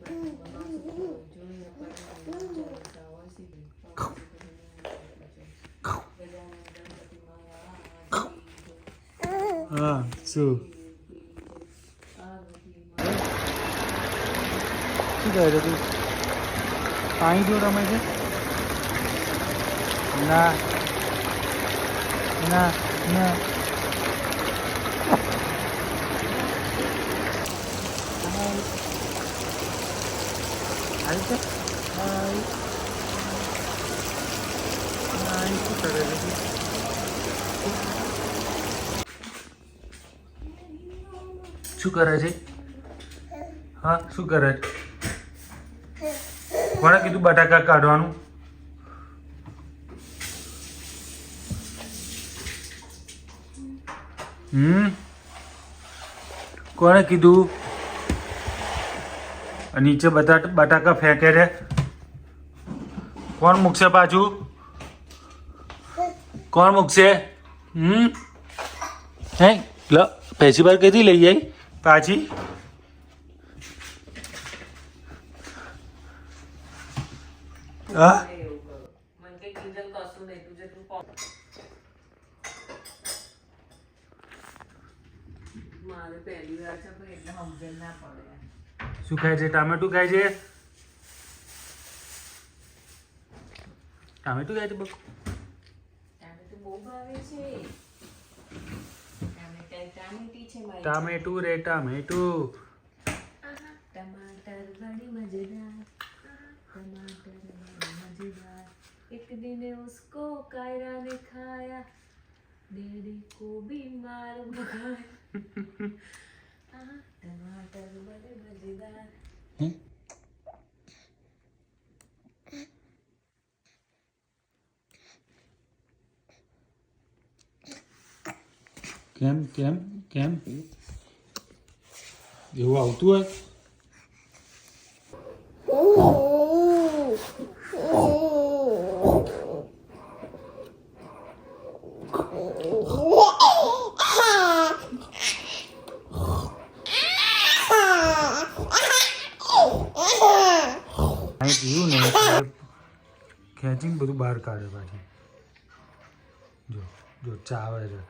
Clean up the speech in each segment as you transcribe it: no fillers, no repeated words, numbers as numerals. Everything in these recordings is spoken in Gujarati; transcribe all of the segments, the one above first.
હા શું કહે છે તું પાણી જો રમે છે ના ના ના આવી છે શું કરે છે શું કરે છે હા શું કરે છે કોણે કીધું બટાકા કાઢવાનું કોણે કીધું નીચે બટાકા ફેંકે છે કોણ મૂકશે પાછું કોણ મૂકશે હે લો પહેલી વાર કઈથી લઈ આવી પાછી હા શું ખાય છે ટામેટું ખાય છે ટામેટું ખાય છે બકુ ટામેટું રે ટામેટું टमाटर बड़ी मजेदार टमाटर बड़ी मजेदार एक दिन उसको कायरा ने खाया डेडी को भी मार भगाया टमाटर बड़े मजेदार કેમ કેમ કેમ એવું આવતું હોય પીવું ને ખેંચીને બધું બહાર કાઢે પાછી જો જો ચાવે છે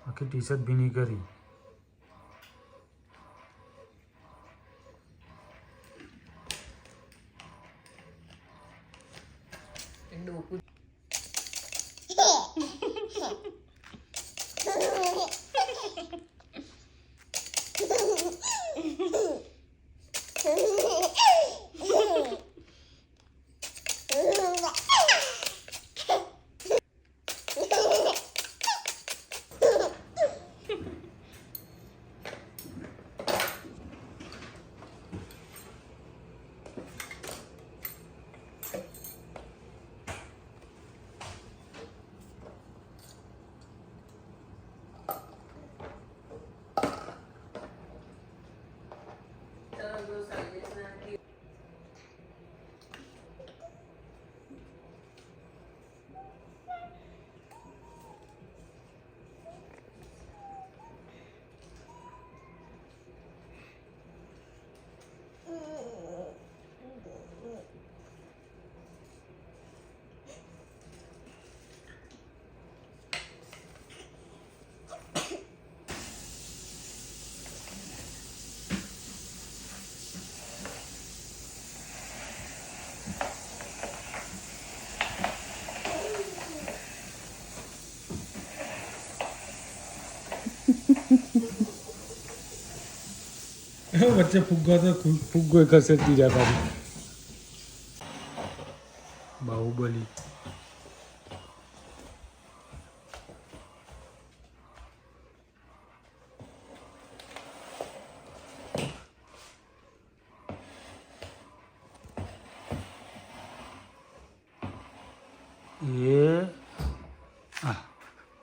આખી ટી શર્ટ ભીની કરી વચ્ચે ફુગ્ગો તો ફુગ્ગો ખસેડતી જતા બાહુબલી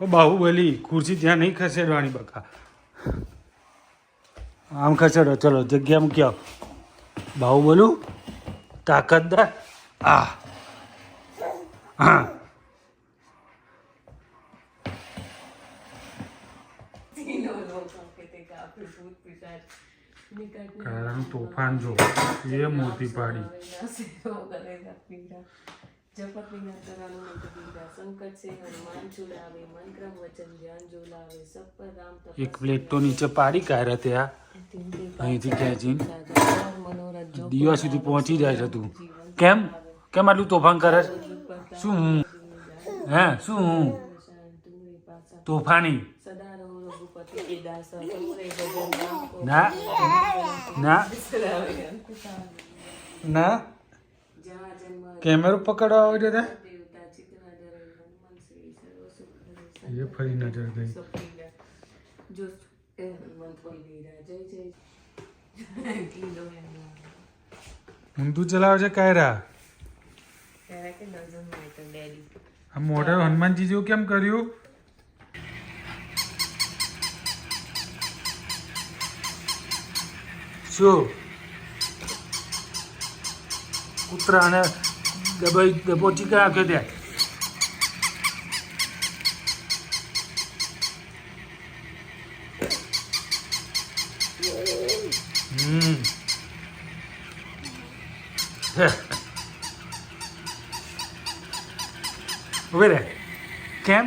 એ બાહુબલી ખુરશી ત્યાં નહીં ખસેડવાની બકા આમ ખસેડો ચલો જગ્યા મૂકી આવો બાહુબલું તાકતદાર હા કાયરાનું તોફાન જો એ મોટી પાડી. એક પ્લેટ તો નીચે પાડી કાયરા ત્યાં અહીંથી ખેંચીને દિવા સુધી પહોંચી જાય છે. તું કેમ કેમ આટલું તોફાન કરે છે? શું હું હે શું હું તોફાની? ના ના ના કેમેરો પકડવા આવે છે એ ફરી નજર ગઈ. ઊંધું ચલાવે છે કાયરા. આ મોઢે હનુમાનજી જેવું કેમ કર્યું? શું કૂતરાને દબોચી કે આંખ્યો ત્યાં? ઉભે રે. કેમ?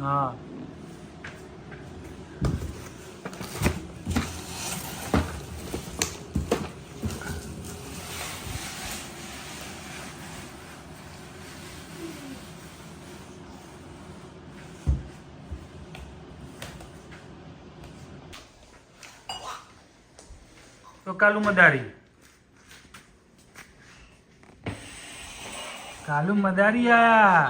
હા તો કાલુ મદારી આયા.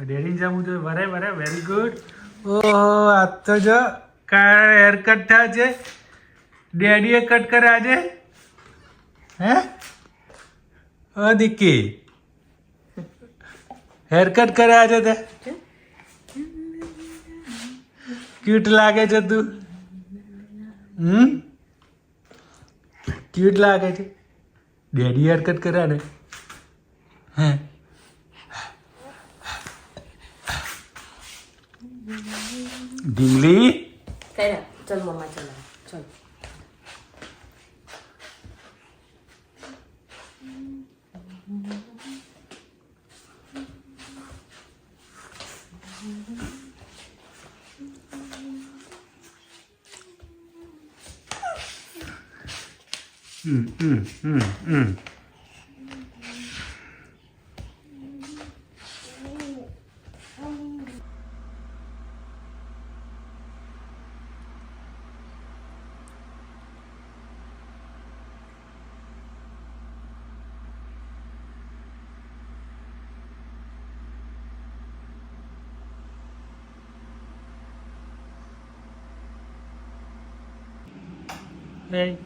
ડેડી જામું તો વરે વેરી ગુડ. ઓહો આ તો જો કાળા હેર કટ થાય છે. ડેડીએ કટ કરે આજે હે? દીકી હેર કટ કરે આજે તે ક્યુટ લાગે છે તું. ક્યુટ લાગે છે. ડેડી હેર કટ કર્યા ને હે? ઢીંગલી चल मम्मा चला चल. Hey.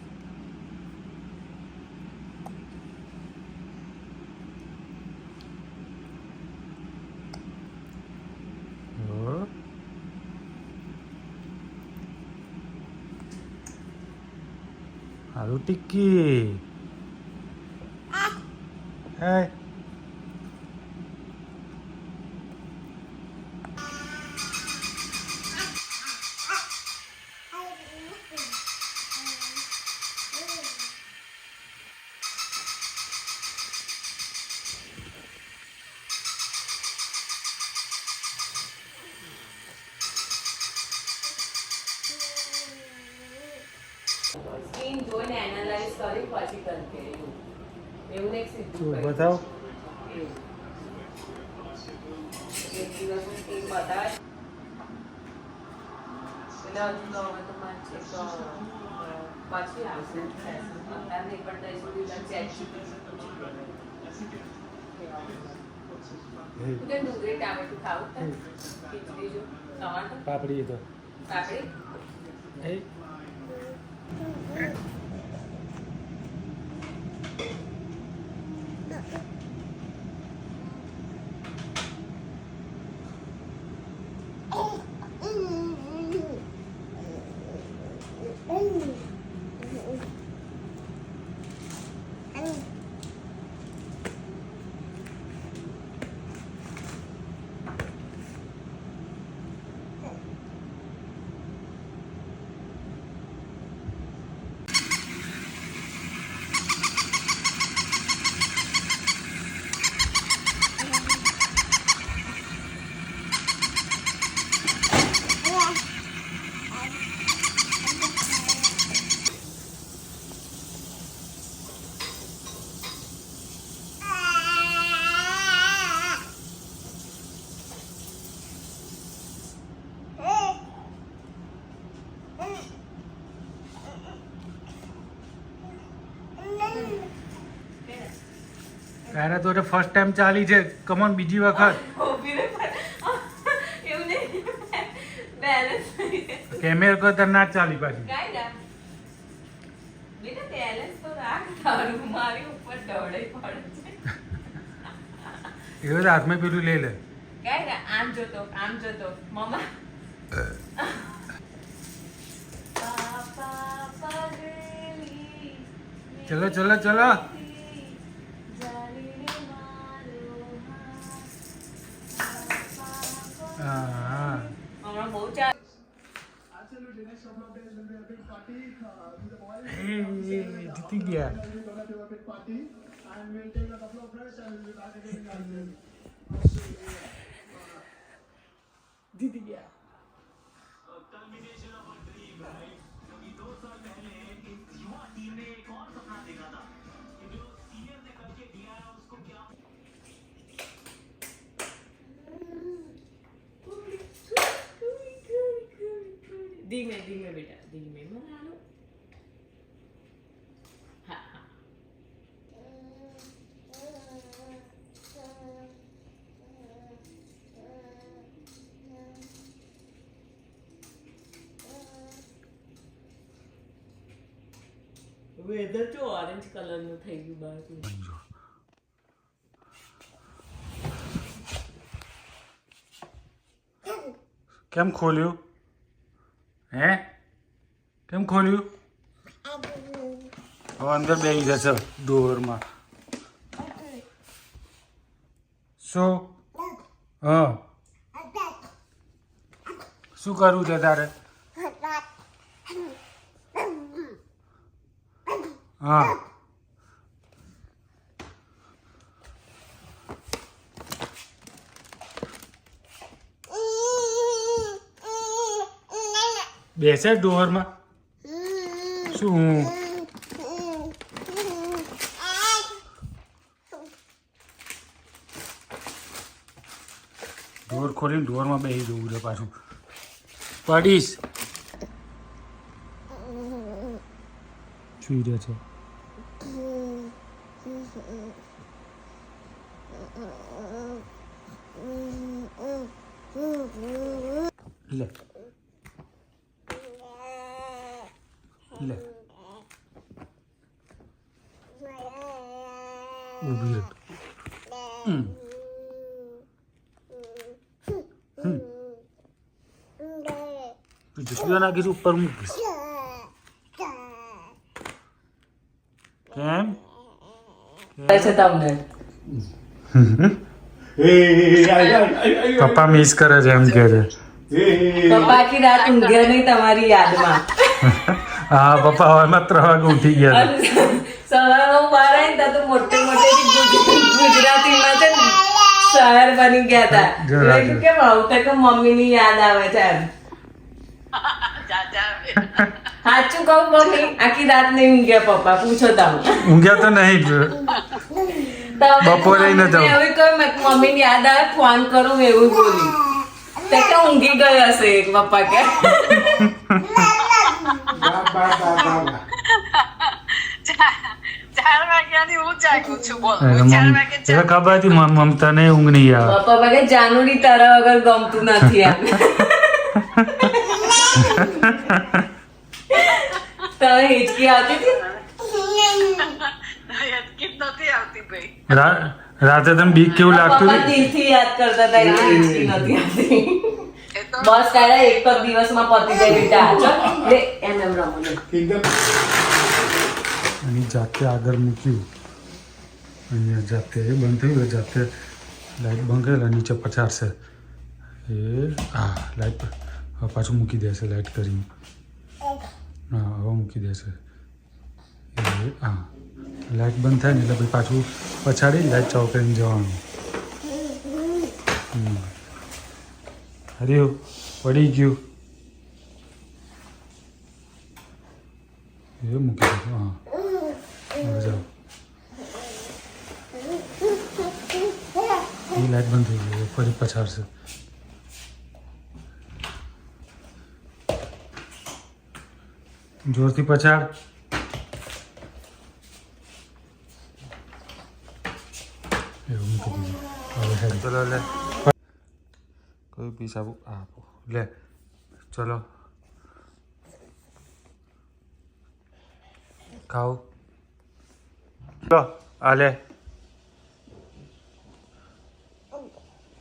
Halo Tiki. Hai. Skin જોઈને એનાલાઇઝ કરી પછી કરકે એવું એક સીધું બતાવો. એક દિવસ સ્કીન બતાવે એટલે હજુ તો હવે તો મારે પછી આવશે અત્યારે નહીં પણ ત્યાં સુધી ચેક ડુંગળી ટામેટું ખાવું ખીચડી જો ટમાટર પાપડી તો પાપડી કાયરા તો ફર્સ્ટ ટાઈમ ચાલી છે. કમોન બીજી વખત. એવું નહીં બેલેન્સ કેમેરા કરતા ના ચાલી પાછી. કાયરા બેટા બેલેન્સ તો રાખ તારું મારી ઉપર દોડાઈ પડે છે. એવું હાથમાં પેલું લઈ લે. કાયરા આમ જોતો મમ્મા પાપા પગલી ચલો ચલો ચલો. જારીને મારો હા હમણાં બહુ ચાલ જીતી ગયા. જીતી ગયા. ધીમે ધીમે બેટા ધીમે મનાલો હા હા વેધર જો ઓરેન્જ કલર નું થઈ ગયું બહાર. કેમ ખોલ્યું? હે કેમ ખોલ્યું? હવે અંદર બેસી જશે ડોરમાં. શું? હા શું કરવું છે તારે? હા બેસે ડોરમાં. શું ડોર ખોલીને ડોરમાં બેસી જવું છે પાછું. પડીશ. સુઈ રહે છે. લે લે ઊભી રહે. જુસ્સો નાખીશ ઉપર મૂકીશ. કેમ છે તમને પપ્પા મિસ કરે છે એમ કે છે. પપ્પા આખી રાત ઊંઘ્યા નહીં તમારી યાદમાં. હા પપ્પા હવામાં 3 વાગે ઉઠી ગયા હતા. સવારમાં બહાર આવીને તો મોટે ગુજરાતીમાં છે ને શહેર બની ગયા હતા. એટલે કેમ આવું કે મમ્મીની યાદ આવે છે એમ. સાચું કહું મમ્મી આખી રાત નહીં ઊંઘ્યા પપ્પા પૂછો તમે. ઊંઘ્યા તો નહીં જ. બપોરે ન જાવ. એવું કહ્યું મમ્મી ની યાદ આવે ફોન કરું એવું બોલી. તે કે ઊંઘી ગઈ હશે પપ્પા કે. ખબર હતી મમતા ને ઊંઘ નહીં આવે. પપ્પા કે જાનુડી તારા વગર ગમતું નથી એમ. તને હિચકી આવતી હતી? રાતે તમે બીક કેવું લાગતું હતું? દિલથી યાદ કરતા હતા એટલે હિચકી નથી આવતી. બસ કાઢા એક જ દિવસમાં પતી જાય બેટા. લે એમ રમો લે. અને જાતે આગળ મૂક્યું. અહીંયા જાતે એ બંધ થયું. જાતે લાઈટ બંધ કરેલા નીચે પછાડશે. એ હા લાઈટ હવે પાછું મૂકી દેશે. લાઈટ કરીને હા હવે મૂકી દેશે. એ હા લાઈટ બંધ થાય ને એટલે પછી પાછું પછાડી લાઈટ ચાલુ કરીને જવાનું. હર્યું પડી ગયું. એ મૂકી દીધું. હા હવે જાઓ. એ લાઈટ બંધ થઈ ગઈ. ફરી પછાડશે. જોરથી પછાડ. ચલો લે કોઈ પીસ આપો લે ચલો ખાઓ ચલો આ લે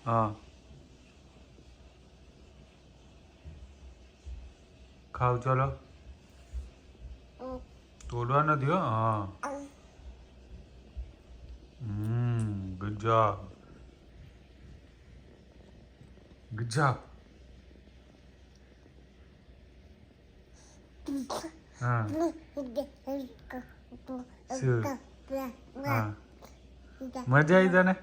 હા ખાઓ ચલો તોડવા નથી હો હા ગુડ જોબ ગુડ જોબ હા શું હા મજા આવી તને